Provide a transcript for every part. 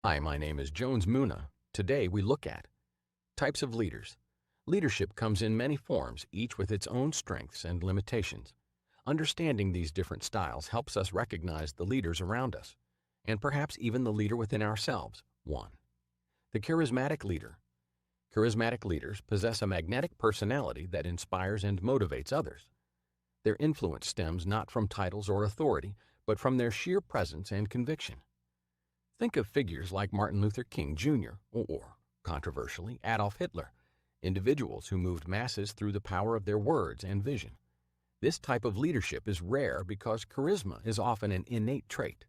Hi, my name is Jones Muna. Today we look at types of leaders. Leadership comes in many forms, each with its own strengths and limitations. Understanding these different styles helps us recognize the leaders around us, and perhaps even the leader within ourselves. 1. The charismatic leader. Charismatic leaders possess a magnetic personality that inspires and motivates others. Their influence stems not from titles or authority, but from their sheer presence and conviction. Think of figures like Martin Luther King Jr. or, controversially, Adolf Hitler, individuals who moved masses through the power of their words and vision. This type of leadership is rare because charisma is often an innate trait.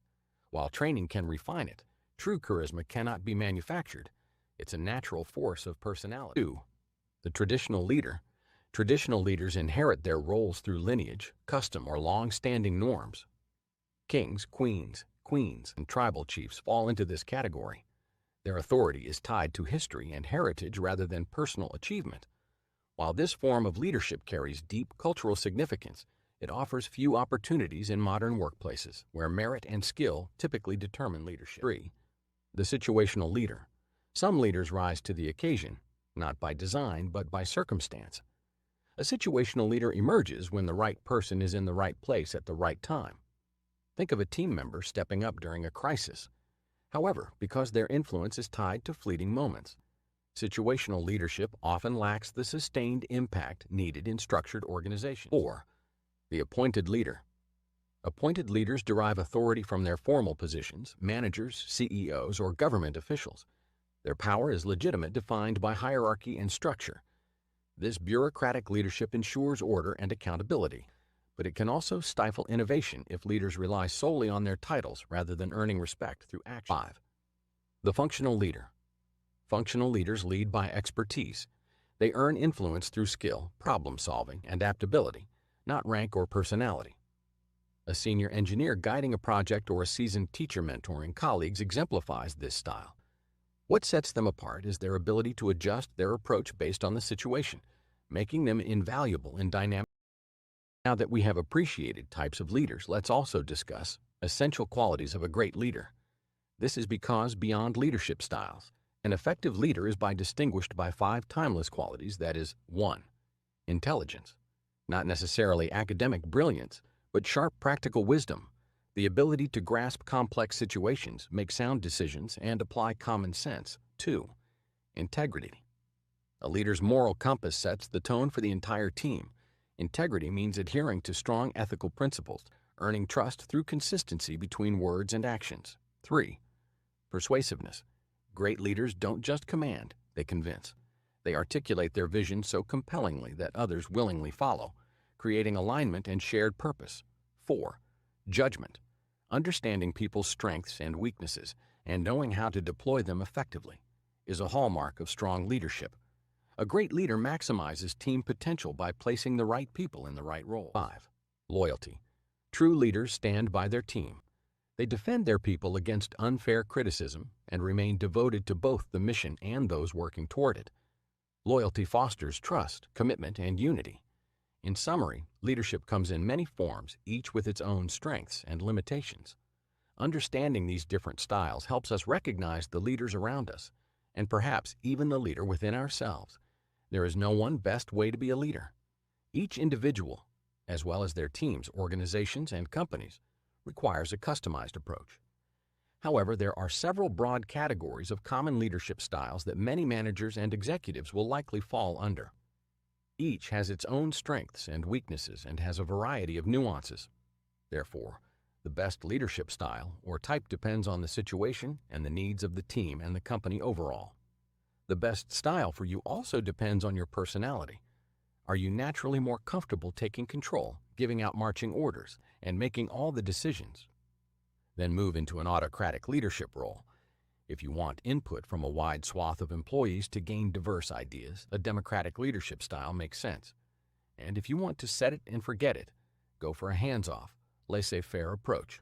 While training can refine it, true charisma cannot be manufactured. It's a natural force of personality. 2. The traditional leader. Traditional leaders inherit their roles through lineage, custom, or long-standing norms. Kings, queens, and tribal chiefs fall into this category. Their authority is tied to history and heritage rather than personal achievement. While this form of leadership carries deep cultural significance, it offers few opportunities in modern workplaces, where merit and skill typically determine leadership. 3. The situational leader. Some leaders rise to the occasion, not by design but by circumstance. A situational leader emerges when the right person is in the right place at the right time. Think of a team member stepping up during a crisis. However, because their influence is tied to fleeting moments, situational leadership often lacks the sustained impact needed in structured organizations. 4. The appointed leader. Appointed leaders derive authority from their formal positions, managers, CEOs, or government officials. Their power is legitimate, defined by hierarchy and structure. This bureaucratic leadership ensures order and accountability, but it can also stifle innovation if leaders rely solely on their titles rather than earning respect through action. 5. The functional leader. Functional leaders lead by expertise. They earn influence through skill, problem solving, and adaptability, not rank or personality. A senior engineer guiding a project or a seasoned teacher mentoring colleagues exemplifies this style. What sets them apart is their ability to adjust their approach based on the situation, making them invaluable in dynamic. Now that we have appreciated types of leaders, let's also discuss essential qualities of a great leader. This is because beyond leadership styles, an effective leader is distinguished by 5 timeless qualities, that is, 1. Intelligence. Not necessarily academic brilliance, but sharp practical wisdom, the ability to grasp complex situations, make sound decisions, and apply common sense. 2. Integrity. A leader's moral compass sets the tone for the entire team. Integrity means adhering to strong ethical principles, earning trust through consistency between words and actions. 3. Persuasiveness. Great leaders don't just command, they convince. They articulate their vision so compellingly that others willingly follow, creating alignment and shared purpose. 4. Judgment. Understanding people's strengths and weaknesses and knowing how to deploy them effectively is a hallmark of strong leadership. A great leader maximizes team potential by placing the right people in the right role. 5. Loyalty. True leaders stand by their team. They defend their people against unfair criticism and remain devoted to both the mission and those working toward it. Loyalty fosters trust, commitment, and unity. In summary, leadership comes in many forms, each with its own strengths and limitations. Understanding these different styles helps us recognize the leaders around us, and perhaps even the leader within ourselves. There is no one best way to be a leader. Each individual, as well as their teams, organizations, and companies, requires a customized approach. However, there are several broad categories of common leadership styles that many managers and executives will likely fall under. Each has its own strengths and weaknesses and has a variety of nuances. Therefore, the best leadership style or type depends on the situation and the needs of the team and the company overall. The best style for you also depends on your personality. Are you naturally more comfortable taking control, giving out marching orders, and making all the decisions? Then move into an autocratic leadership role. If you want input from a wide swath of employees to gain diverse ideas, a democratic leadership style makes sense. And if you want to set it and forget it, go for a hands-off, laissez-faire approach.